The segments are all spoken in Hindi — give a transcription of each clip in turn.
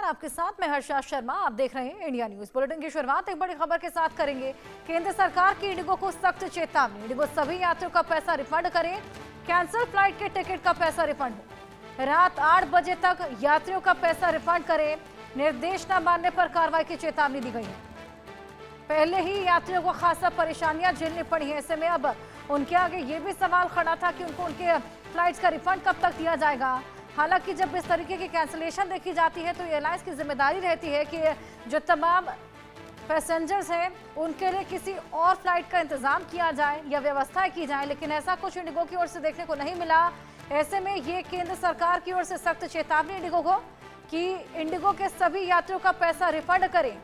आपके साथ मैं हर्षा शर्मा। आप देख रहे हैं इंडिया न्यूज। बुलेटिन की शुरुआत एक बड़ी खबर के साथ करेंगे। केंद्र सरकार की इंडिगो को सख्त चेतावनी। इंडिगो सभी यात्रियों का पैसा रिफंड करे, कैंसिल फ्लाइट के टिकट का पैसा रिफंड हो। रात 8 बजे तक यात्रियों का पैसा रिफंड करे, निर्देश न मानने पर कार्रवाई की चेतावनी दी गई है। पहले ही यात्रियों को खासा परेशानियां झेलनी पड़ी है। ऐसे में अब उनके आगे ये भी सवाल खड़ा था कि उनको उनके फ्लाइट्स का रिफंड कब तक दिया जाएगा। हालांकि जब इस तरीके की कैंसिलेशन देखी जाती है तो एयरलाइंस की जिम्मेदारी रहती है कि जो तमाम पैसेंजर्स हैं उनके लिए किसी और फ्लाइट का इंतजाम किया जाए या व्यवस्थाएं की जाए, लेकिन ऐसा कुछ इंडिगो की ओर से देखने को नहीं मिला। ऐसे में ये केंद्र सरकार की ओर से सख्त चेतावनी इंडिगो को कि इंडिगो के सभी यात्रियों का पैसा रिफंड करें,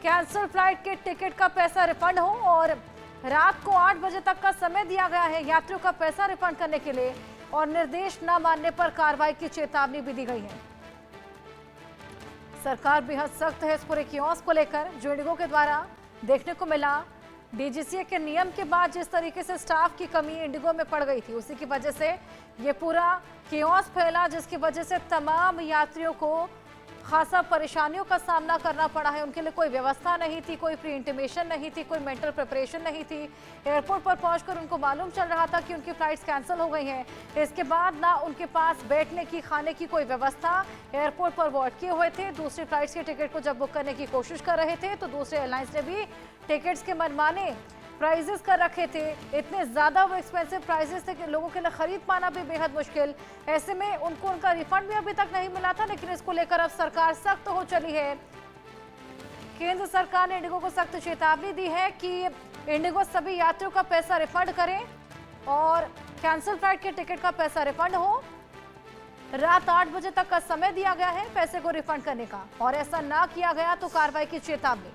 कैंसिल फ्लाइट के टिकट का पैसा रिफंड हो और रात को 8 बजे तक का समय दिया गया है यात्रियों का पैसा रिफंड करने के लिए और निर्देश न मानने पर कार्रवाई की चेतावनी भी दी गई है। सरकार बेहद सख्त है इस पूरे कियोस्क को लेकर जो इंडिगो के द्वारा देखने को मिला। डीजीसीए के नियम के बाद जिस तरीके से स्टाफ की कमी इंडिगो में पड़ गई थी, उसी की वजह से ये पूरा कियोस्क फैला, जिसकी वजह से तमाम यात्रियों को खासा परेशानियों का सामना करना पड़ा है। उनके लिए कोई व्यवस्था नहीं थी, कोई प्री इंटीमेशन नहीं थी, कोई मेंटल प्रिपरेशन नहीं थी। एयरपोर्ट पर पहुंचकर उनको मालूम चल रहा था कि उनकी फ्लाइट्स कैंसिल हो गई हैं। इसके बाद ना उनके पास बैठने की, खाने की कोई व्यवस्था। एयरपोर्ट पर वो अटके हुए थे। दूसरी फ्लाइट्स के टिकट को जब बुक करने की कोशिश कर रहे थे तो दूसरे एयरलाइंस ने भी टिकट्स के मनमाने प्राइजेस कर रखे थे। इतने ज़्यादा वो एक्सपेंसिव प्राइजेस थे कि लोगों के लिए खरीद पाना भी बेहद मुश्किल। ऐसे में उनको उनका रिफंड भी अभी तक नहीं मिला था, लेकिन इसको लेकर अब सरकार सख्त हो चली है। केंद्र सरकार ने इंडिगो को सख्त चेतावनी दी है कि इंडिगो सभी यात्रियों का पैसा रिफंड करें और कैंसिल फ्लाइट के टिकट का पैसा रिफंड हो। रात 8 बजे तक का समय दिया गया है पैसे को रिफंड करने का और ऐसा ना किया गया तो कार्रवाई की चेतावनी।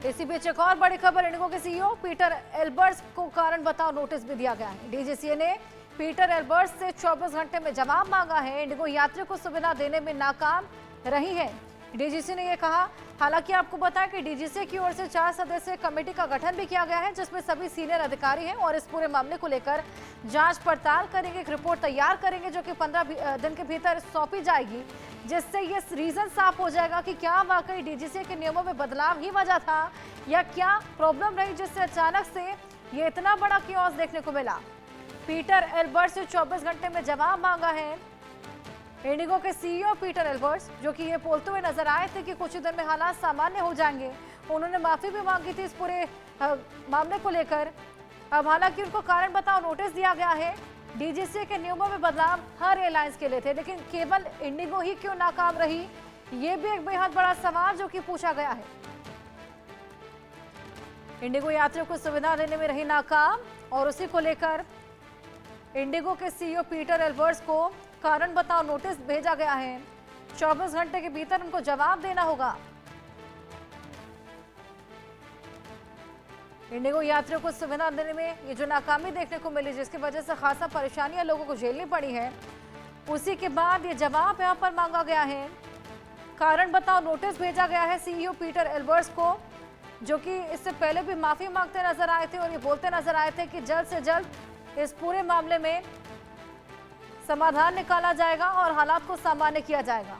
इसी बीच एक और बड़ी खबर, इंडिगो के सीईओ पीटर एल्बर्ट्स को कारण बताओ नोटिस भी दिया गया है। डीजीसीए ने पीटर एल्बर्ट्स से 24 घंटे में जवाब मांगा है। इंडिगो यात्रियों को सुविधा देने में नाकाम रही है, डीजीसी ने यह कहा। हालांकि आपको बताएं कि डीजीसी की ओर से 4 सदस्यीय कमेटी का गठन भी किया गया है, जिसमें सभी सीनियर अधिकारी हैं और इस पूरे मामले को लेकर जांच पड़ताल करेंगे, एक रिपोर्ट तैयार करेंगे जो कि 15 दिन के भीतर सौंपी जाएगी, जिससे ये रीजन साफ हो जाएगा कि क्या वाकई डीजीसी के नियमों में बदलाव ही वजह था या क्या प्रॉब्लम रही जिससे अचानक से ये इतना बड़ा कियोस्क देखने को मिला। पीटर एल्बर्ट्स से 24 घंटे में जवाब मांगा है। इंडिगो के सीईओ पीटर एल्बर्ट्स, जो कि ये बोलते हुए नजर आए थे कि कुछ ही दिन में हालात सामान्य हो जाएंगे, उन्होंने माफी भी मांगी थी इस पूरे मामले को लेकर। अब हालांकि उनको कारण बताओ नोटिस दिया गया है। डीजीसी के नियमों में बदलाव हर एयरलाइंस के लिए थे, लेकिन केवल इंडिगो ही क्यों नाकाम रही, ये भी एक बेहद बड़ा सवाल जो कि पूछा गया है। इंडिगो यात्रियों को सुविधा देने में रही नाकाम और उसी को लेकर इंडिगो के सीईओ पीटर एल्बर्ट्स को कारण बताओ नोटिस भेजा गया है। 24 घंटे के भीतर उनको जवाब देना होगा। इंडिगो यात्रियों को सुविधा देने में ये जो नाकामी देखने को मिली, जिसकी वजह से खासा परेशानियां लोगों को झेलनी पड़ी है, उसी के बाद ये जवाब यहां पर मांगा गया है। कारण बताओ नोटिस भेजा गया है सीईओ पीटर एल्बर्ट्स को, जो कि इससे पहले भी माफी मांगते नजर आए थे और ये बोलते नजर आए थे कि जल्द से जल्द इस पूरे मामले में समाधान निकाला जाएगा और हालात को सामान्य किया जाएगा।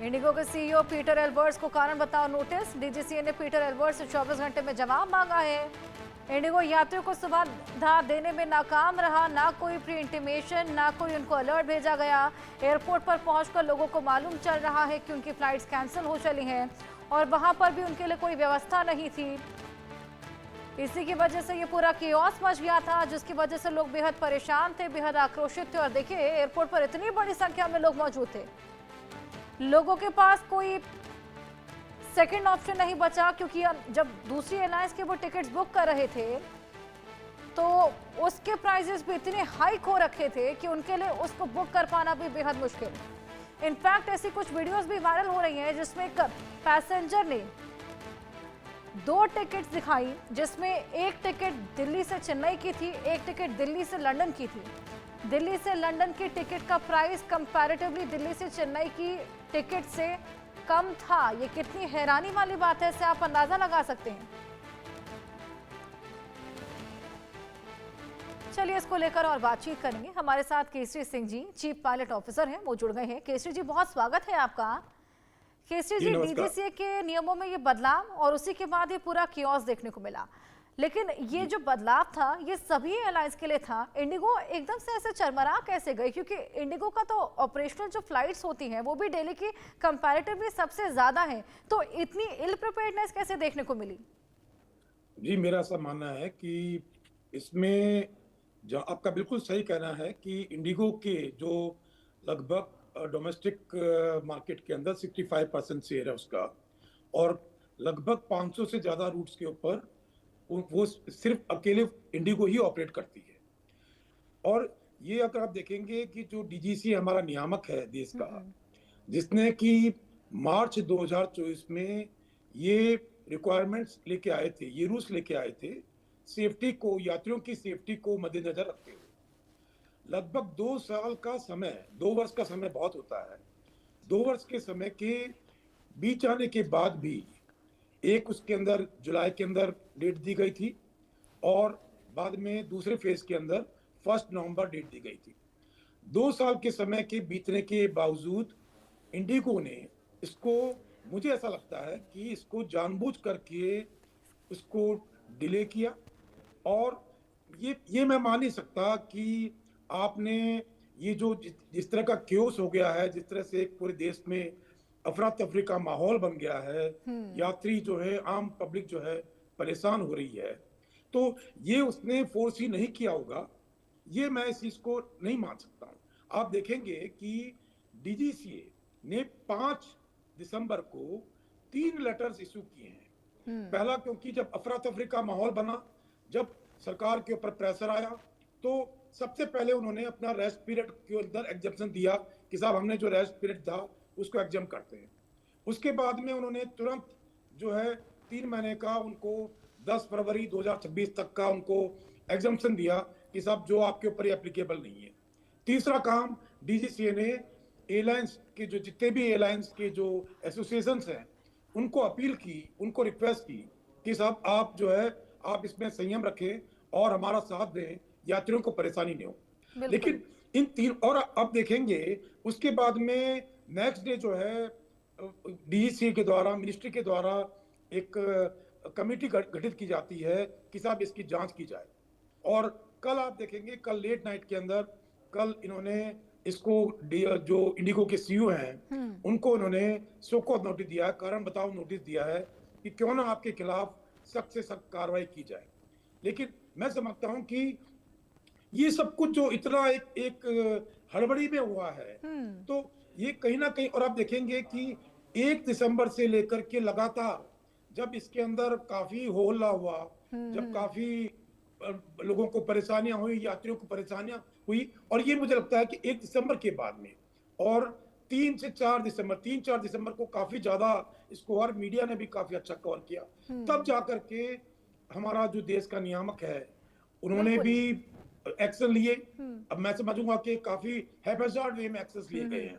इंडिगो के सीईओ पीटर एल्बर्ट्स को कारण बताओ नोटिस। डीजीसीए ने पीटर एल्बर्ट्स से 24 घंटे में जवाब मांगा है। इंडिगो यात्रियों को सुविधा देने में नाकाम रहा, ना कोई प्री इंटीमेशन, ना कोई उनको अलर्ट भेजा गया। एयरपोर्ट पर पहुंचकर लोगों को मालूम चल रहा है कि उनकी फ्लाइट्स कैंसिल हो चली हैं और वहां पर भी उनके लिए कोई व्यवस्था नहीं थी। इसी की वजह से ये पूरा कियोस्क मच गया था, जिसकी वजह से लोग बेहद परेशान थे, बेहद आक्रोशित थे। और देखिए एयरपोर्ट पर इतनी बड़ी संख्या में लोग मौजूद थे, लोगों के पास कोई सेकंड ऑप्शन नहीं बचा, क्योंकि जब दूसरी एयरलाइंस के वो टिकट्स बुक कर रहे थे तो उसके प्राइजेस भी इतने हाइक हो रखे थे कि उनके लिए उसको बुक कर पाना भी बेहद मुश्किल। इनफैक्ट ऐसी कुछ वीडियोस भी वायरल हो रही हैं जिसमें एक पैसेंजर ने 2 टिकट्स दिखाई, जिसमें एक टिकट दिल्ली से चेन्नई की थी, एक टिकट दिल्ली से लंदन की थी। दिल्ली से लंदन की टिकट का प्राइस कंपैरेटिवली दिल्ली से चेन्नई की टिकट से कम था। ये कितनी हैरानी वाली बात है, इससे आप अंदाजा लगा सकते हैं। चलिए इसको लेकर और बातचीत करेंगे। हमारे साथ Kesari Singh ji chief pilot officer हैं, वो जुड़ गए हैं। केसरी जी बहुत स्वागत है आपका। केसरी जी, डीजीसीए के नियमों में ये बदलाव और उसी के बाद ये पूरा कियोस देखने को मिला, लेकिन ये जो बदलाव था ये सभी एयरलाइंस के लिए था। इंडिगो एकदम से ऐसे चरमरा कैसे गई? क्योंकि इंडिगो का तो ऑपरेशनल जो फ्लाइट्स होती हैं वो भी दिल्ली की कंपैरेटिवली सबसे ज्यादा है, तो इतनी इल प्रिपेयर्डनेस कैसे देखने को मिली? जी, मेरा ऐसा मानना है कि इसमें जो आपका बिल्कुल सही कहना है कि इंडिगो के जो लगभग डोमेस्टिक मार्केट के अंदर 65% शेयर है उसका, और लगभग 500 से ज़्यादा रूट्स के ऊपर वो सिर्फ अकेले इंडिगो ही ऑपरेट करती है। और ये अगर आप देखेंगे कि जो डीजीसी हमारा नियामक है देश का, जिसने कि मार्च 2024 में ये रिक्वायरमेंट्स लेके आए थे, ये रूल्स लेके आए थे, सेफ्टी को, यात्रियों की सेफ्टी को मद्देनजर रखते हुए। लगभग 2 साल का समय, 2 वर्ष का समय बहुत होता है। 2 वर्ष के समय के बीच आने के बाद भी एक उसके अंदर जुलाई के अंदर डेट दी गई थी और बाद में दूसरे फेज के अंदर 1 नवंबर डेट दी गई थी। 2 साल के समय के बीतने के बावजूद इंडिगो ने इसको, मुझे ऐसा लगता है कि इसको जानबूझ करके उसको डिले किया। और ये मैं मान नहीं सकता कि आपने ये जो जिस तरह का क्योस हो गया है, जिस तरह से एक पूरे देश में अफरा तफरी का माहौल बन गया है, यात्री जो है, आम पब्लिक जो है परेशान हो रही है, तो ये उसने फोर्स ही नहीं किया होगा, ये मैं इस चीज को नहीं मान सकता हूँ। आप देखेंगे कि डीजीसीए ने 5 दिसंबर को 3 लेटर्स इशू किए हैं। पहला, क्योंकि जब अफरा तफरी का माहौल बना, जब सरकार के ऊपर प्रेशर आया, तो सबसे पहले उन्होंने अपना रेस्ट पीरियड के अंदर एग्जम्पशन दिया कि साहब हमने जो रेस्ट पीरियड था उसको एग्जाम करते हैं। उसके बाद में उन्होंने तुरंत जो है 3 महीने का उनको 10 फरवरी 2026 तक का उनको एग्जाम्पशन दिया कि साहब जो आपके ऊपर एप्लीकेबल नहीं है। तीसरा काम, डीजीसीए ने एयरलाइंस के जो जितने भी एयरलाइंस के जो एसोसिएशंस हैं उनको अपील की, उनको रिक्वेस्ट की कि साहब आप जो है आप इसमें संयम रखें और हमारा साथ दें, यात्रियों को परेशानी नहीं हो। लेकिन इन 3, और अब देखेंगे उसके बाद में नेक्स्ट डे जो है डीजीसीए के द्वारा, मिनिस्ट्री के द्वारा एक कमेटी गठित की जाती है कि साहब इसकी जांच की जाए। और कल आप देखेंगे, कल लेट नाइट के अंदर कल इन्होंने इसको जो इंडिगो के सीईओ हैं उनको उन्होंने शोकॉज नोटिस दिया है, कारण बताओ नोटिस दिया है कि क्यों ना आपके खिलाफ सख्त से सख्त कार्रवाई की जाए। लेकिन मैं समझता हूं कि ये सब कुछ जो इतना एक हड़बड़ी में हुआ है, तो ये कहीं ना कहीं, और आप देखेंगे कि 1 दिसंबर से लेकर के लगातार जब इसके अंदर काफी हो हल्ला हुआ, जब काफी लोगों को परेशानियां हुई, यात्रियों को परेशानियां हुई, और ये मुझे लगता है कि 1 दिसंबर के बाद में और 3 से 4 दिसंबर, 3-4 दिसंबर को काफी ज्यादा इसको और मीडिया ने भी काफी अच्छा कवर किया, तब जाकर के हमारा जो देश का नियामक है उन्होंने भी एक्शन लिए। अब मैं समझूंगा कि काफी हैफाजत वे में एक्शन लिए गए हैं।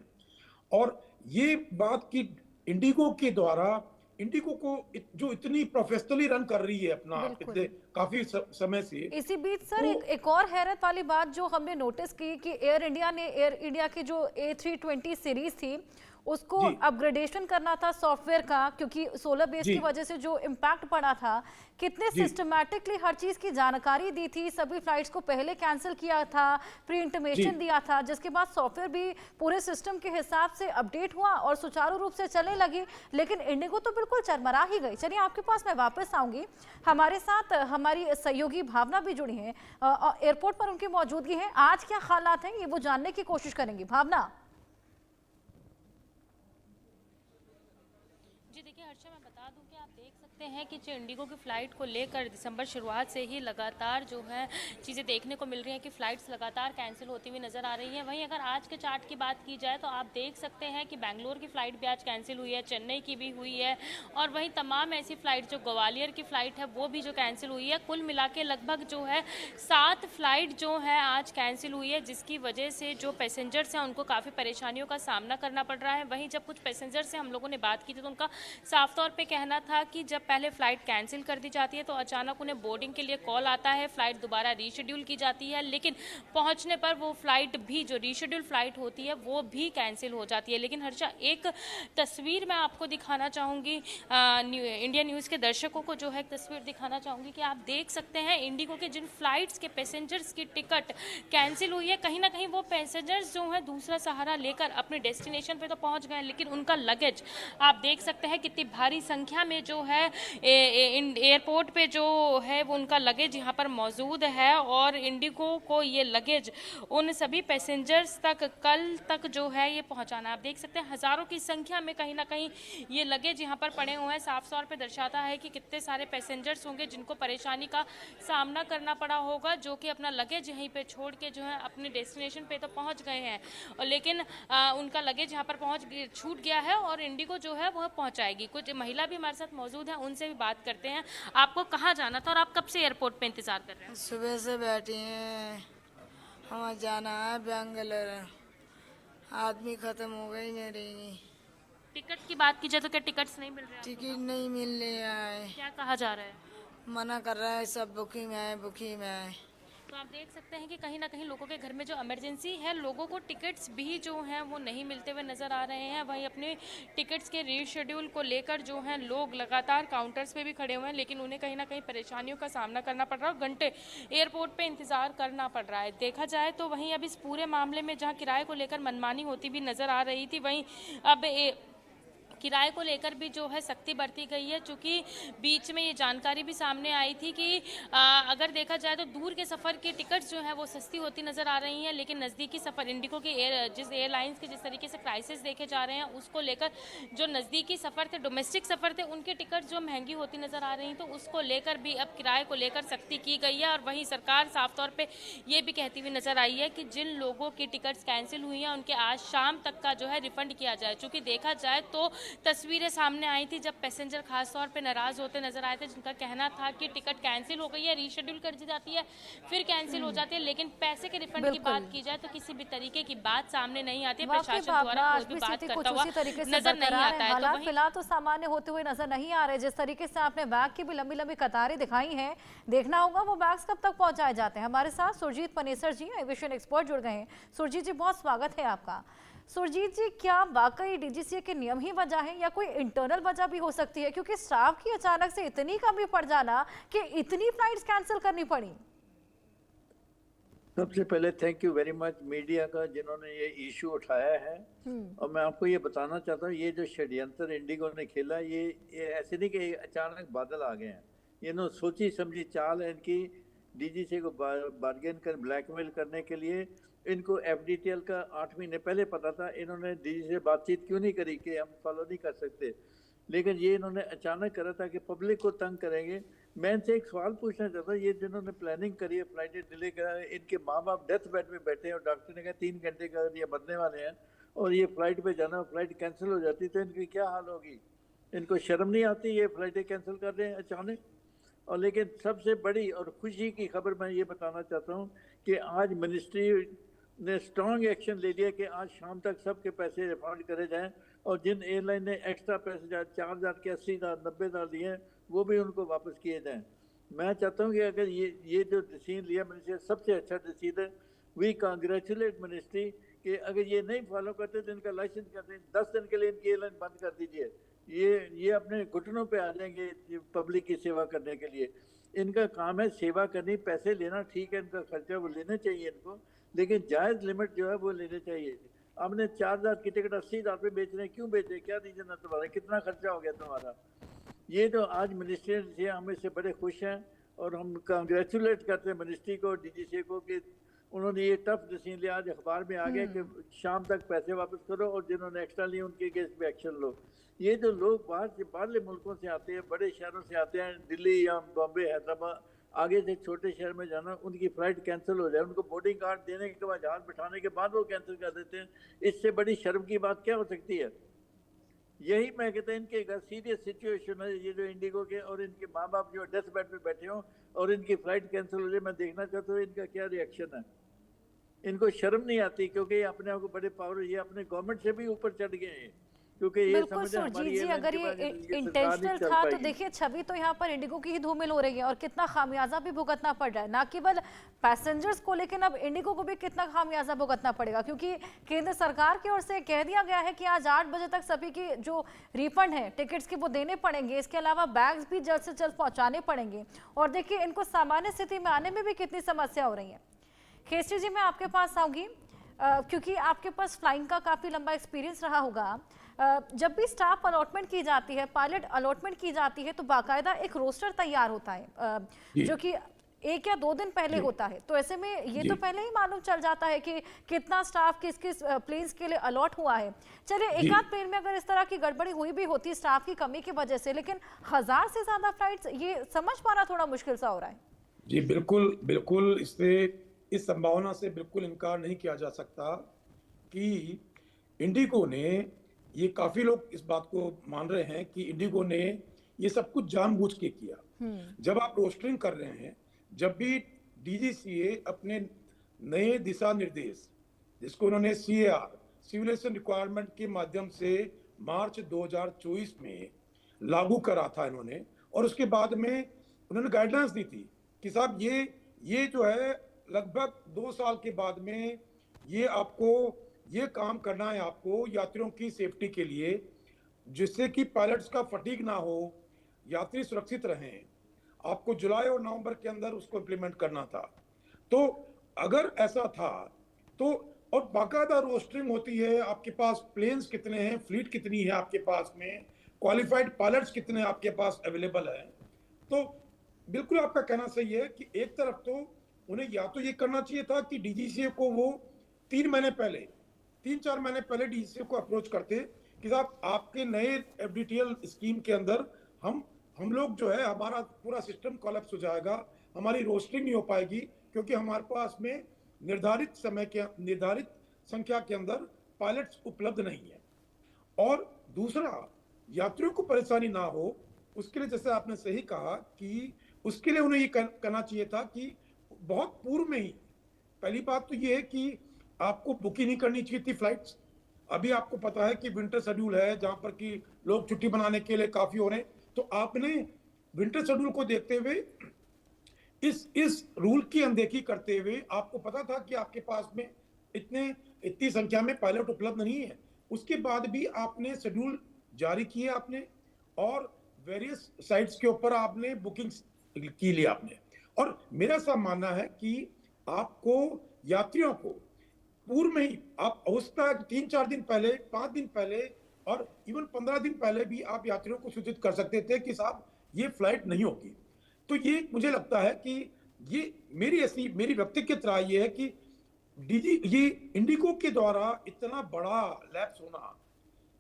और ये बात कि इंडिगो के द्वारा, इंडिगो को जो इतनी प्रोफेशनली रन कर रही है अपना पिछले काफी समय से। इसी बीच सर एक और हैरत वाली बात जो हमने नोटिस की कि एयर इंडिया की जो A320 सीरीज थी उसको अपग्रेडेशन करना था सॉफ्टवेयर का, क्योंकि सोलर बेस की वजह से जो इम्पैक्ट पड़ा था, कितने सिस्टमैटिकली हर चीज की जानकारी दी थी, सभी फ्लाइट्स को पहले कैंसिल किया था, प्री इंटीमेशन दिया था, जिसके बाद सॉफ्टवेयर भी पूरे सिस्टम के हिसाब से अपडेट हुआ और सुचारू रूप से चलने लगी। लेकिन इंडिगो तो बिल्कुल चरमरा ही गई। चलिए आपके पास मैं वापस आऊंगी। हमारे साथ हमारी सहयोगी भावना भी जुड़ी है, एयरपोर्ट पर उनकी मौजूदगी है। आज क्या हालात हैं ये वो जानने की कोशिश करेंगी। भावना जी देखिए हर्षा, मैं बता दूं कि आप देख सकते हैं कि इंडिगो की फ़्लाइट को लेकर दिसंबर शुरुआत से ही लगातार जो है चीज़ें देखने को मिल रही हैं कि फ़्लाइट्स लगातार कैंसिल होती हुई नज़र आ रही हैं। वहीं अगर आज के चार्ट की बात की जाए तो आप देख सकते हैं कि बेंगलोर की फ़्लाइट भी आज कैंसिल हुई है, चेन्नई की भी हुई है, और वहीं तमाम ऐसी फ़्लाइट जो ग्वालियर की फ़्लाइट है वो भी जो कैंसिल हुई है। कुल मिला के लगभग जो है 7 फ़्लाइट जो है आज कैंसिल हुई है, जिसकी वजह से जो पैसेंजर्स हैं उनको काफ़ी परेशानियों का सामना करना पड़ रहा है। वहीं जब कुछ पैसेंजर से हम लोगों ने बात की थी तो उनका साफ साफ तौर पे कहना था कि जब पहले फ़्लाइट कैंसिल कर दी जाती है तो अचानक उन्हें बोर्डिंग के लिए कॉल आता है, फ़्लाइट दोबारा रीशेड्यूल की जाती है, लेकिन पहुंचने पर वो फ़्लाइट भी जो रीशेड्यूल फ़्लाइट होती है वो भी कैंसिल हो जाती है। लेकिन हर्षा, एक तस्वीर मैं आपको दिखाना चाहूँगी, इंडिया न्यूज़ के दर्शकों को जो है एक तस्वीर दिखाना चाहूँगी कि आप देख सकते हैं इंडिगो के जिन फ़्लाइट्स के पैसेंजर्स की टिकट कैंसिल हुई है, कहीं ना कहीं वो पैसेंजर्स जो हैं दूसरा सहारा लेकर अपने डेस्टिनेशन पे तो पहुंच गए, लेकिन उनका लगेज आप देख सकते हैं कितनी भारी संख्या में जो है एयरपोर्ट पे जो है वो उनका लगेज यहाँ पर मौजूद है। और इंडिगो को ये लगेज उन सभी पैसेंजर्स तक कल तक जो है ये पहुँचाना, आप देख सकते हैं हज़ारों की संख्या में कहीं ना कहीं ये लगेज यहाँ पर पड़े हुए हैं। साफ तौर पर दर्शाता है कि कितने सारे पैसेंजर्स होंगे जिनको परेशानी का सामना करना पड़ा होगा, जो कि अपना लगेज यहीं पे छोड़ के जो है अपने डेस्टिनेशन पे तो पहुंच गए हैं, और लेकिन उनका लगेज यहाँ पर छूट गया है और इंडिगो जो है वह पहुंचाएगी। कुछ महिला भी हमारे साथ मौजूद है, उनसे भी बात करते हैं। आपको कहाँ जाना था और आप कब से एयरपोर्ट पे इंतजार कर रहे हैं? सुबह से बैठी हैं, हमें जाना है बेंगलोर। आदमी खत्म हो गई मेरी। टिकट की बात की जाए तो क्या टिकट्स नहीं मिल रहे हैं? टिकट नहीं मिल रहा है, क्या कहा जा रहा है? मना कर रहा है, सब बुकिंग है बुकिंग है। तो आप देख सकते हैं कि कहीं ना कहीं लोगों के घर में जो इमरजेंसी है, लोगों को टिकट्स भी जो हैं वो नहीं मिलते हुए नज़र आ रहे हैं। वहीं अपने टिकट्स के रीशेड्यूल को लेकर जो हैं लोग लगातार काउंटर्स पे भी खड़े हुए हैं, लेकिन उन्हें कहीं ना कहीं परेशानियों का सामना करना पड़ रहा है, घंटे एयरपोर्ट पे इंतज़ार करना पड़ रहा है। देखा जाए तो वहीं अब इस पूरे मामले में जहाँ किराए को लेकर मनमानी होती भी नज़र आ रही थी, वहीं अब किराए को लेकर भी जो है सख्ती बरती गई है। चूँकि बीच में ये जानकारी भी सामने आई थी कि अगर देखा जाए तो दूर के सफ़र की टिकट्स जो हैं वो सस्ती होती नज़र आ रही हैं, लेकिन नज़दीकी सफ़र इंडिगो के जिस एयरलाइंस के जिस तरीके से क्राइसिस देखे जा रहे हैं उसको लेकर जो नज़दीकी सफ़र थे, डोमेस्टिक सफ़र थे, उनकी टिकट जो महंगी होती नज़र आ रही, तो उसको लेकर भी अब किराए को लेकर सख्ती की गई है। और वहीं सरकार साफ तौर पर ये भी कहती हुई नज़र आई है कि जिन लोगों की टिकट्स कैंसिल हुई हैं उनके आज शाम तक का जो है रिफ़ंड किया जाए। चूँकि देखा जाए तो तस्वीरें सामने आई थी जब पैसेंजर खास तौर पे नाराज होते नजर आए थे, जिनका कहना था कि टिकट कैंसिल हो गई है, रीशेड्यूल कर दी जाती है, फिर कैंसिल हो जाती है, लेकिन पैसे के रिफंड की बात की जाए तो किसी भी तरीके की बात सामने नहीं आती है। प्रशासन द्वारा कोई भी बात करता हुआ नजर नहीं आता है। हालात फिलहाल तो सामान्य होते हुए नजर नहीं आ रहे। जिस तरीके से आपने बैग की भी लंबी लंबी कतारें दिखाई हैं, देखना होगा वो बैग्स कब तक पहुंचाए जाते हैं। हमारे साथ सुरजीत पनेसर जी, एविएशन एक्सपर्ट, जुड़ गए हैं। सुरजीत जी, बहुत स्वागत है आपका। सुरजीत जी, क्या वाकई डीजीसीए के नियम ही वजह है या कोई इंटरनल वजह भी हो सकती है, क्योंकि स्टाफ की अचानक से इतनी कमी पड़ जाना कि इतनी फ्लाइट्स कैंसिल करनी पड़ी? सबसे पहले thank you very much media का जिन्होंने ये इशू उठाया है। और मैं आपको ये बताना चाहता हूँ, ये जो षड्यंत्र इंडिगो ने खेला, ये ऐसे नहीं कि अचानक बादल आ गए हैं, ये नो सोची समझी चाल है इनकी। डीजीसी को बार्गेन कर ब्लैकमेल करने के लिए इनको एफडीटीएल का 8 महीने पहले पता था। इन्होंने डीजी से बातचीत क्यों नहीं करी कि हम फॉलो नहीं कर सकते, लेकिन ये इन्होंने अचानक करा था कि पब्लिक को तंग करेंगे। मैं इनसे एक सवाल पूछना चाहता हूँ, ये जिन्होंने प्लानिंग करी है फ्लाइटें डिले करा, इनके माँ बाप डेथ बेड में बैठे हैं और डॉक्टर ने कहा 3 घंटे का ये मरने वाले हैं और ये फ्लाइट पे जाना, फ्लाइट कैंसिल हो जाती तो इनकी क्या हाल होगी? इनको शर्म नहीं आती ये फ्लाइटें कैंसिल कर रहे हैं अचानक? और लेकिन सबसे बड़ी और खुशी की खबर मैं ये बताना चाहता हूँ कि आज मिनिस्ट्री ने स्ट्रॉन्ग एक्शन ले लिया कि आज शाम तक सबके पैसे रिफंड करे जाएं, और जिन एयरलाइन ने एक्स्ट्रा पैसे 4,000 के 80,000 90,000 लिए हैं वो भी उनको वापस किए जाएं। मैं चाहता हूं कि अगर ये जो डिसीजन लिया मिनिस्ट्री, सबसे अच्छा डिसीजन है। वी कांग्रेचुलेट मिनिस्ट्री कि अगर ये नहीं फॉलो करते तो इनका लाइसेंस कर दें, 10 दिन के लिए इनकी एयरलाइन बंद कर दीजिए। ये अपने घुटनों पे आ जाएंगे पब्लिक की सेवा करने के लिए। इनका काम है सेवा करनी, पैसे लेना ठीक है, इनका खर्चा वो लेने चाहिए इनको, लेकिन जायज़ लिमिट जो है वो लेने चाहिए। हमने 4,000 की टिकट 80,000 पे बेच रहे हैं, क्यों बेच रहे? क्या रीजन है तुम्हारा? कितना खर्चा हो गया तुम्हारा? ये तो आज मिनिस्ट्री से हम इससे बड़े खुश हैं और हम कांग्रेचुलेट करते हैं मिनिस्ट्री को, डीजीसी को कि उन्होंने ये टफ डिसीजन लिया। आज अखबार में आ गया कि शाम तक पैसे वापस करो और जिन्होंने एक्स्ट्रा लिए उनके अगेंस्ट भी एक्शन लो। ये जो लोग बाहरले मुल्कों से आते हैं, बड़े शहरों से आते हैं, दिल्ली या बॉम्बे, हैदराबाद, आगे से छोटे शहर में जाना, उनकी फ़्लाइट कैंसिल हो जाए, उनको बोर्डिंग कार्ड देने के बाद, जहाज़ बिठाने के बाद वो कैंसिल कर देते हैं। इससे बड़ी शर्म की बात क्या हो सकती है? यही मैं कहता हूँ इनके अगर सीरियस सिचुएशन है, ये जो इंडिगो के और इनके माँ बाप जो डेथ बेड पे बैठे हों और इनकी फ़्लाइट कैंसिल हो जाए, मैं देखना चाहता हूँ इनका क्या रिएक्शन है। इनको शर्म नहीं आती, क्योंकि ये अपने आप को बड़े पावर, ये अपने गवर्नमेंट से भी ऊपर चढ़ गए हैं। क्योंकि ये बिल्कुल समझे सुरजीत हमारी जी, एयरलाइन अगर के ये बाद ये सरकार इंटेंशनल नहीं चल था तो पाएगी। देखिए छवि तो यहाँ पर इंडिगो की ही धूमिल हो रही है और कितना खामियाजा भी भुगतना पड़ रहा है, ना केवल पैसेंजर्स को लेकिन अब इंडिगो को भी कितना खामियाजा भुगतना पड़ेगा, क्योंकि केंद्र सरकार की ओर से कह दिया गया है कि आज 8 बजे तक सभी की जो रिफंड है टिकट्स की वो देने पड़ेंगे। इसके अलावा बैग्स भी जल्द से जल्द पहुंचाने पड़ेंगे और देखिए इनको सामान्य स्थिति में आने में भी कितनी समस्या हो रही है। केसरी जी, मैं आपके पास आऊंगी क्योंकि आपके पास फ्लाइंग का काफ़ी लंबा एक्सपीरियंस रहा होगा। जब भी स्टाफ अलॉटमेंट की जाती है, पायलट अलॉटमेंट की जाती है, तो बाकायदा एक रोस्टर तैयार होता है जो कि 1 या 2 दिन पहले होता है। तो ऐसे में ये तो पहले ही मालूम चल जाता है कि कितना स्टाफ किस किस प्लेन्स के लिए अलॉट हुआ है। चलिए एक आध प्लेन में अगर इस तरह की गड़बड़ी हुई भी होती है स्टाफ की कमी की वजह से, लेकिन 1000 से ज़्यादा फ्लाइट्स, ये समझ पाना थोड़ा मुश्किल सा हो रहा है। जी बिल्कुल बिल्कुल, इस संभावना से बिल्कुल इनकार नहीं किया जा सकता कि इंडिगो ने, ये काफी लोग इस बात को मान रहे हैं कि इंडिगो ने ये सब कुछ जानबूझ के किया। जब आप रोस्टरिंग कर रहे हैं, जब भी डीजीसीए अपने नए दिशा निर्देश, जिसको उन्होंने CAR सिविलेशन रिक्वायरमेंट के माध्यम से मार्च 2024 में लागू करा था इन्होंने, और उसके बाद में उन्होंने गाइडलाइंस दी थी कि साहब ये जो है लगभग 2 साल के बाद में ये आपको ये काम करना है, आपको यात्रियों की सेफ्टी के लिए, जिससे कि पायलट्स का फटीग ना हो, यात्री सुरक्षित रहें। आपको जुलाई और नवंबर के अंदर उसको इम्प्लीमेंट करना था। तो अगर ऐसा था तो, और बाकायदा रोस्टरिंग होती है, आपके पास प्लेन्स कितने हैं, फ्लीट कितनी है आपके पास में, क्वालिफाइड पायलट्स कितने आपके पास अवेलेबल है। तो बिल्कुल आपका कहना सही है कि एक तरफ तो उन्हें या तो ये करना चाहिए था कि डीजीसीए को वो 3 महीने पहले, 3-4 महीने पहले डीजीसीए को अप्रोच करते कि साहब आपके नए FDTL स्कीम के अंदर हम लोग जो है, हमारा पूरा सिस्टम कोलैप्स हो जाएगा, हमारी रोस्टिंग नहीं हो पाएगी, क्योंकि हमारे पास में निर्धारित संख्या के अंदर पायलट्स उपलब्ध नहीं है। और दूसरा, यात्रियों को परेशानी ना हो उसके लिए, जैसे आपने सही कहा कि उसके लिए उन्हें ये करना चाहिए था कि बहुत पूर्व में ही, पहली बात तो ये है कि आपको बुकिंग नहीं करनी चाहिए थी फ्लाइट्स। अभी आपको पता है कि विंटर शेड्यूल है, जहां पर कि लोग छुट्टी बनाने के लिए काफी हो रहे हैं, तो आपने विंटर शेड्यूल को देखते हुए इस रूल की अनदेखी करते हुए, आपको पता था कि आपके पास में इतनी संख्या में पायलट उपलब्ध नहीं है, उसके बाद भी आपने शेड्यूल जारी किए आपने, और वेरियस साइट्स के ऊपर आपने बुकिंग्स की ली आपने। और मेरा ऐसा मानना है कि आपको यात्रियों को पूर्व में ही, आप अवस्था 3-4 दिन पहले, 5 दिन पहले और इवन 15 दिन पहले भी आप यात्रियों को सूचित कर सकते थे कि साहब ये फ्लाइट नहीं होगी। तो ये मुझे लगता है कि ये मेरी व्यक्तिगत राय ये है कि ये इंडिगो के द्वारा इतना बड़ा लैप्स होना,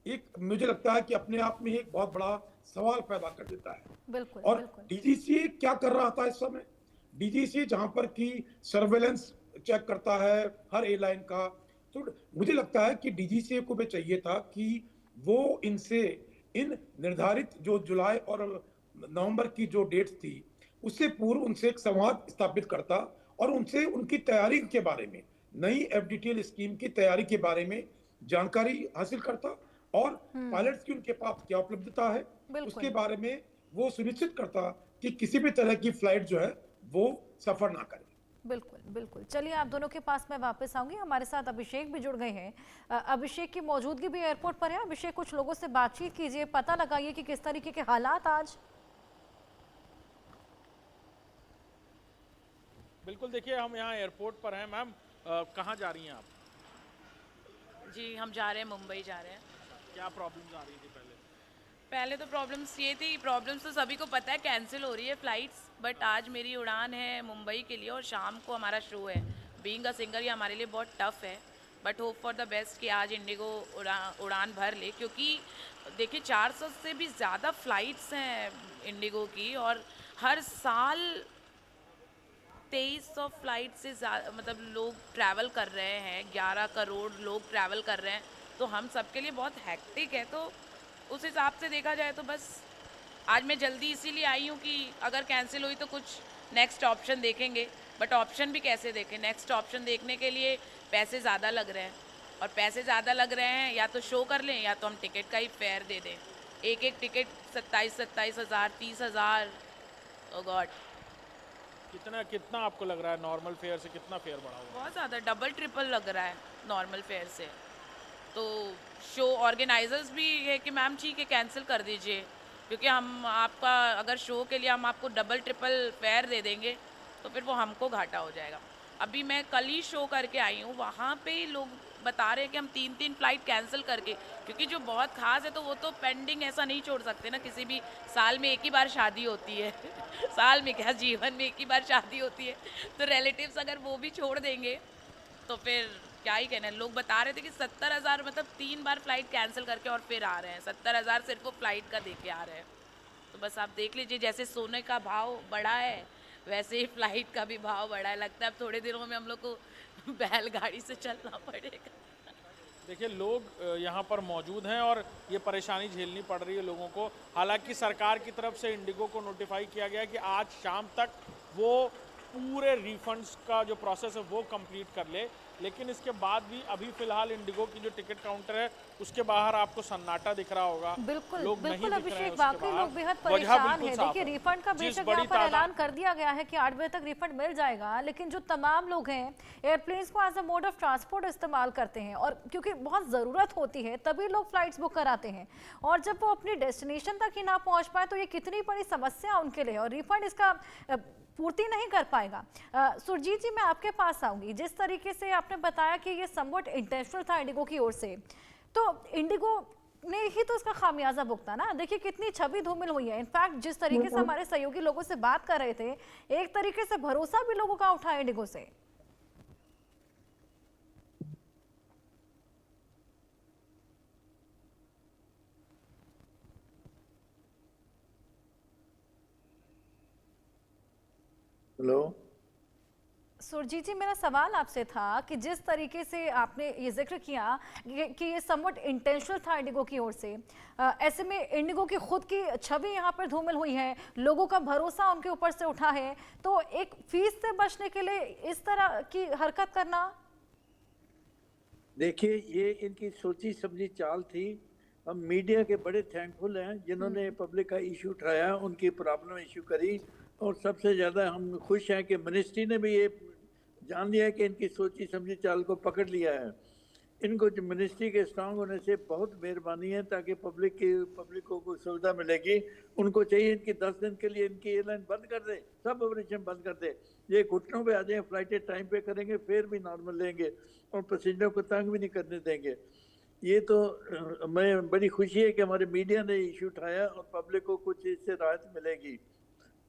एक मुझे लगता है कि अपने आप में एक बहुत बड़ा सवाल पैदा कर देता है। बिल्कुल, और बिल्कुल। डीजीसीए क्या कर रहा था इस समय? डीजीसीए जहां पर कि सर्वेलेंस चेक करता है हर एयरलाइन का, तो मुझे लगता है कि डीजीसीए को भी चाहिए था कि वो इन निर्धारित जो जुलाई और नवंबर की जो डेट्स थी, उससे पूर्व उनसे एक संवाद स्थापित करता और उनसे उनकी तैयारी के बारे में, नई FDTL स्कीम की तैयारी के बारे में जानकारी हासिल करता, और पायलट्स की उनके पास क्या उपलब्धता है उसके बारे में वो सुनिश्चित करता कि किसी भी तरह की फ्लाइट जो है वो सफर ना करे। बिल्कुल, बिल्कुल। चलिए आप दोनों के पास मैं वापस आऊंगी। हमारे साथ अभिषेक भी जुड़ गए हैं। अभिषेक की मौजूदगी भी एयरपोर्ट पर है। अभिषेक, कुछ लोगों से बातचीत कीजिए, पता लगाइए कि किस तरीके के हालात आज। बिल्कुल, देखिए हम यहाँ एयरपोर्ट पर हैं। मैम, कहाँ जा रही हैं आप? जी, हम जा रहे हैं, मुंबई जा रहे हैं। क्या प्रॉब्लम्स आ रही थी पहले तो प्रॉब्लम्स ये थी, प्रॉब्लम्स तो सभी को पता है, कैंसिल हो रही है फ़्लाइट्स, बट आज मेरी उड़ान है मुंबई के लिए और शाम को हमारा शो है। बीइंग अ सिंगर ये हमारे लिए बहुत टफ है, but hope for the best कि आज इंडिगो उड़ान भर ले, क्योंकि देखिए 400 से भी ज़्यादा फ़्लाइट्स हैं इंडिगो की, और हर साल 2300 फ्लाइट से मतलब लोग ट्रैवल कर रहे हैं, 11 करोड़ लोग ट्रैवल कर रहे हैं, तो हम सबके लिए बहुत हैक्टिक है। तो उस हिसाब से देखा जाए तो बस आज मैं जल्दी इसीलिए आई हूँ कि अगर कैंसिल हुई तो कुछ नेक्स्ट ऑप्शन देखेंगे, बट ऑप्शन भी कैसे देखें? नेक्स्ट ऑप्शन देखने के लिए पैसे ज़्यादा लग रहे हैं, और पैसे ज़्यादा लग रहे हैं, या तो शो कर लें या तो हम टिकट का ही फेयर दे दें। एक एक टिकट 27 हज़ार 30 हज़ार। ओ गॉड, कितना कितना आपको लग रहा है नॉर्मल फेयर से कितना फेयर बढ़ा हुआ? बहुत ज़्यादा, डबल ट्रिपल लग रहा है नॉर्मल फेयर से। तो शो ऑर्गेनाइजर्स भी है कि मैम ठीक है कैंसिल कर दीजिए, क्योंकि हम आपका अगर शो के लिए हम आपको डबल ट्रिपल फेयर दे देंगे तो फिर वो हमको घाटा हो जाएगा। अभी मैं कल ही शो करके आई हूँ, वहाँ पे ही लोग बता रहे हैं कि हम 3 फ्लाइट कैंसिल करके, क्योंकि जो बहुत खास है तो वो तो पेंडिंग ऐसा नहीं छोड़ सकते ना। किसी भी साल में एक ही बार शादी होती है साल में क्या, जीवन में एक ही बार शादी होती है, तो रिलेटिव्स अगर वो भी छोड़ देंगे तो फिर क्या ही कहना है। लोग बता रहे थे कि 70,000 मतलब 3 बार फ्लाइट कैंसिल करके और फिर आ रहे हैं। 70,000 सिर्फ वो फ्लाइट का दे के आ रहे हैं। तो बस आप देख लीजिए, जैसे सोने का भाव बढ़ा है वैसे ही फ्लाइट का भी भाव बढ़ा है। लगता है अब थोड़े दिनों में हम लोग को बैलगाड़ी से चलना पड़ेगा। देखिए लोग यहाँ पर मौजूद हैं और ये परेशानी झेलनी पड़ रही है लोगों को। हालांकि सरकार की तरफ से इंडिगो को नोटिफाई किया गया है कि आज शाम तक वो पूरे रिफंड्स का जो प्रोसेस है वो कंप्लीट कर ले, लेकिन इसके बाद भी अभी फिलहाल इंडिगो की जो टिकट काउंटर है उसके बाहर आपको सन्नाटा दिख रहा होगा। बिल्कुल लोग नहीं बिल्कुल दिख रहे हैं अभिषेक, उसके वाकई बाहर। लोग बेहद वजह परेशान बिल्कुल है। साफ देखिए है। रिफंड का जिस बेशक बड़ी यहाँ पर तादाद- ऐलान कर दिया गया है कि 8 बजे तक रिफंड मिल जाएगा, लेकिन जो तमाम लोग हैं एयरप्लेन्स को as a mode of transport इस्तेमाल करते हैं और क्योंकि बहुत ज़रूरत होती है तभी लोग फ्लाइट्स बुक कराते हैं, और जब वो अपनी डेस्टिनेशन तक ही ना पहुँच पाए तो ये कितनी बड़ी समस्या उनके लिए, और रिफंड इसका पूर्ति नहीं कर पाएगा। सुरजीत जी, मैं आपके पास आऊंगी। जिस तरीके से आपने बताया कि ये समवट इंटेंशनल था इंडिगो की ओर से, तो इंडिगो ने ही तो इसका खामियाजा भुगता ना। देखिए कितनी छवि धूमिल हुई है। इनफैक्ट जिस तरीके से हमारे सहयोगी लोगों से बात कर रहे थे, एक तरीके से भरोसा भी लोगों का उठा इंडिगो से। हेलो, सुरजीत जी, मेरा सवाल आपसे था कि जिस तरीके से आपने ये जिक्र किया कि ये समवट इंटेंशनल था इंडिगो की ओर से, ऐसे में इंडिगो की खुद की छवि यहाँ पर धूमिल हुई है, लोगों का भरोसा उनके ऊपर से उठा है, तो एक फीस से बचने के लिए इस तरह की हरकत करना। देखिए ये इनकी सोची समझी चाल थी। हम मीडिया के बड़े थैंकफुल हैं जिन्होंने पब्लिक का इशू उठाया, उनकी प्रॉब्लम इशू करी, और सबसे ज़्यादा हम खुश हैं कि मिनिस्ट्री ने भी ये जान लिया कि इनकी सोची समझी चाल को पकड़ लिया है। इनको जो मिनिस्ट्री के स्ट्रांग होने से बहुत मेहरबानी है, ताकि पब्लिक को सुविधा मिलेगी। उनको चाहिए इनकी 10 दिन के लिए इनकी एयरलाइन बंद कर दे, सब ऑपरेशन बंद कर दे, ये घुटनों पे आ जाए, फ्लाइटें टाइम पे करेंगे, फिर भी नॉर्मल लेंगे और पैसेंजरों को तंग भी नहीं करने देंगे। ये तो मैं बड़ी खुशी है कि हमारे मीडिया ने इशू उठाया और पब्लिक को कुछ इससे राहत मिलेगी।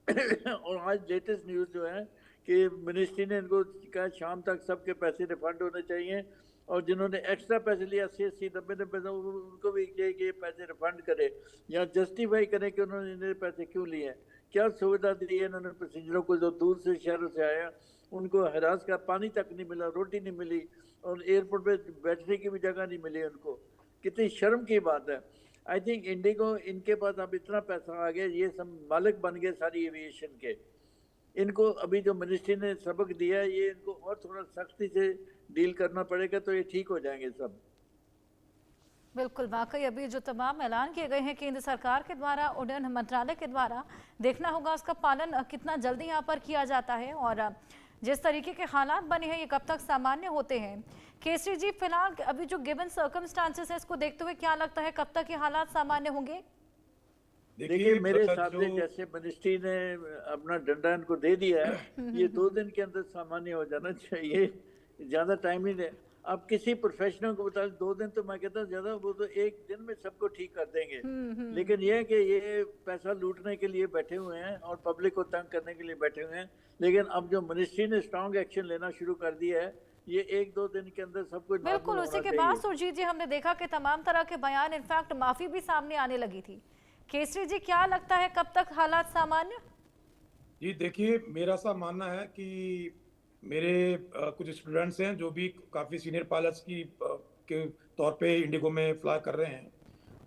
और आज लेटेस्ट न्यूज़ जो है कि मिनिस्ट्री ने इनको कहा शाम तक सबके पैसे रिफंड होने चाहिए, और जिन्होंने एक्स्ट्रा पैसे लिया 80-80 90-90 उनको भी चाहिए कि ये पैसे रिफंड करे या जस्टिफाई करें कि उन्होंने इतने पैसे क्यों लिए हैं, क्या सुविधा दी है इन्होंने पैसेंजरों को जो दूर से शहरों से आया, उनको हरास का पानी तक नहीं मिला, रोटी नहीं मिली, और एयरपोर्ट पे बैठने की भी जगह नहीं मिली उनको। कितनी शर्म की बात है। आई थिंक इंडिगो, इनके पास अब इतना पैसा आ गया, ये सब मालिक बन गए सारी एविएशन के। इनको अभी जो मिनिस्ट्री ने सबक दिया है, ये इनको और थोड़ा सख्ती से डील करना पड़ेगा तो ये ठीक हो जाएंगे सब। बिल्कुल, वाकई अभी जो तमाम ऐलान किए गए हैं केंद्र सरकार के द्वारा, उड्डयन मंत्रालय के द्वारा, देखना होगा उसका पालन कितना जल्दी यहाँ पर किया जाता है, और जिस तरीके के हालात बने हैं ये कब तक सामान्य होते हैं। केसरी जी, फिलहाल अभी जो गिवन सर्कमस्टांसेस है इसको देखते हुए क्या लगता है कब तक ये हालात सामान्य होंगे? देखिए मेरे हिसाब से जैसे मिनिस्ट्री ने अपना डंडा इनको दे दिया है, ये 2 दिन के अंदर सामान्य हो जाना चाहिए, ज़्यादा टाइम नहीं दे। अब किसी प्रोफेशनल को बता 2 दिन तो मैं कहता हूँ ज़्यादा, वो तो 1 दिन में सबको ठीक कर देंगे। लेकिन ये है कि ये पैसा लूटने के लिए बैठे हुए हैं और पब्लिक को तंग करने के लिए बैठे हुए हैं। लेकिन अब जो मिनिस्ट्री ने स्ट्रॉन्ग एक्शन लेना शुरू कर दिया है, ये 1-2 दिन के अंदर सब कुछ बिल्कुल। उसी के बाद सुरजीत जी हमने देखा कि तमाम तरह के बयान, इनफैक्ट माफी भी सामने आने लगी थी। केसरी जी, क्या लगता है कब तक हालात सामान्य? जी देखिए, मेरा सा मानना है कि मेरे कुछ स्टूडेंट्स हैं जो भी काफ़ी सीनियर पायलट्स के तौर पे इंडिगो में फ्लाई कर रहे हैं,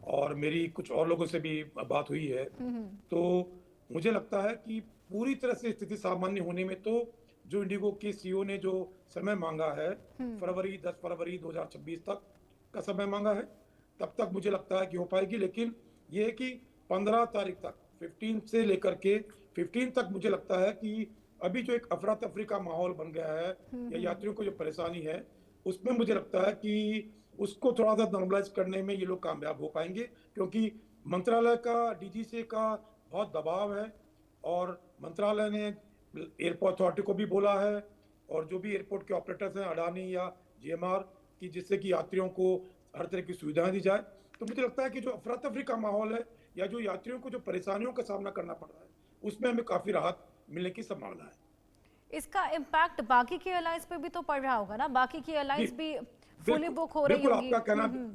और मेरी कुछ और लोगों से भी बात हुई है, तो मुझे लगता है कि पूरी तरह से स्थिति सामान्य होने में तो जो इंडिगो के सीईओ ने जो समय मांगा है, 10 फरवरी 2026 तक का समय मांगा है, तब तक मुझे लगता है कि हो पाएगी। लेकिन ये है कि 15 तारीख तक, 15 से लेकर के 15 तक मुझे लगता है कि अभी जो एक अफरा तफरी का माहौल बन गया है या यात्रियों को जो परेशानी है, उसमें मुझे लगता है कि उसको थोड़ा सा नॉर्मलाइज करने में ये लोग कामयाब हो पाएंगे, क्योंकि मंत्रालय का, डीजीसीए का बहुत दबाव है और मंत्रालय ने एयरपोर्ट अथॉरिटी को भी बोला है और जो भी एयरपोर्ट के ऑपरेटर्स हैं, अडानी या जीएमआर, की जिससे कि यात्रियों को हर तरह की सुविधाएं दी जाए। तो मुझे लगता है कि जो अफरा तफरी का माहौल है या जो यात्रियों को जो परेशानियों का सामना करना पड़ रहा है, उसमें हमें काफी राहत मिलने की संभावना है। इसका इम्पैक्ट बाकी की एयरलाइंस पे भी तो पड़ रहा होगा ना, बाकी की एयरलाइंस भी फुली बुक हो रही होगी।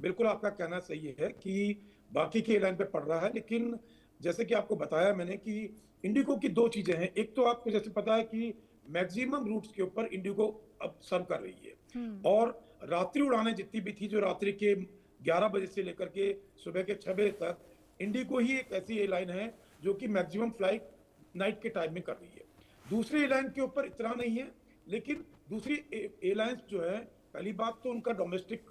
बिल्कुल आपका कहना सही है कि बाकी की एयरलाइन पे पड़ रहा है, लेकिन जैसे कि आपको बताया मैंने कि इंडिगो की दो चीजें हैं। एक तो आपको जैसे पता है कि मैक्सिमम रूट्स के ऊपर इंडिगो अब सर्व कर रही है और रात्रि उड़ानें जितनी भी थी, जो रात्रि के 11 बजे से लेकर के सुबह के 6 बजे तक, इंडिगो ही एक ऐसी एयरलाइन है जो कि मैक्सिमम फ्लाइट नाइट के टाइम में कर रही है। दूसरी एयरलाइन के ऊपर इतना नहीं है, लेकिन दूसरी एयरलाइंस जो है, पहली बात तो उनका डोमेस्टिक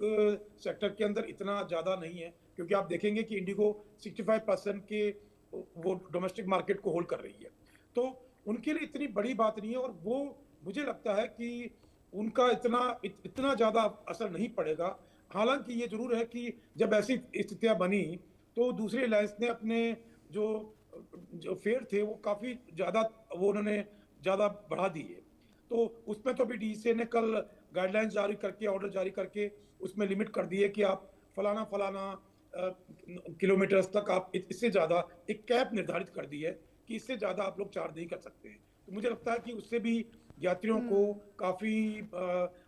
सेक्टर के अंदर इतना ज़्यादा नहीं है, क्योंकि आप देखेंगे कि इंडिगो 65% के वो डोमेस्टिक मार्केट को होल्ड कर रही है, तो उनके लिए इतनी बड़ी बात नहीं है और वो मुझे लगता है कि उनका इतना ज़्यादा असर नहीं पड़ेगा। हालांकि ये जरूर है कि जब ऐसी स्थितियाँ बनी तो दूसरी एयरलाइंस ने अपने जो फेयर थे वो काफ़ी ज़्यादा उन्होंने ज़्यादा बढ़ा दिए, तो उसमें तो अभी डीजीसीए ने कल गाइडलाइंस जारी करके, ऑर्डर जारी करके उसमें लिमिट कर दी है कि आप फलाना किलोमीटर्स तक आप इससे ज़्यादा एक कैप निर्धारित कर दी है कि इससे ज़्यादा आप लोग चार्ज नहीं कर सकते हैं। तो मुझे लगता है कि उससे भी यात्रियों को काफी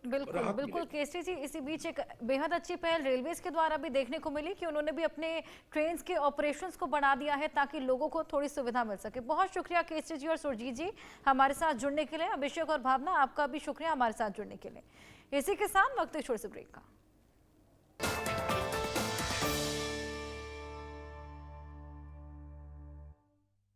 बिल्कुल केसरी जी, इसी बीच एक बेहद अच्छी पहल रेलवेज के द्वारा भी देखने को मिली कि उन्होंने भी अपने ट्रेन्स के ऑपरेशंस को बढ़ा दिया है ताकि लोगों को थोड़ी सुविधा मिल सके। बहुत शुक्रिया केसरी जी और सुरजीत जी हमारे साथ जुड़ने के लिए। अभिषेक और भावना, आपका भी शुक्रिया हमारे साथ जुड़ने के लिए। इसी के साथ वक्त छोटे से ब्रेक का।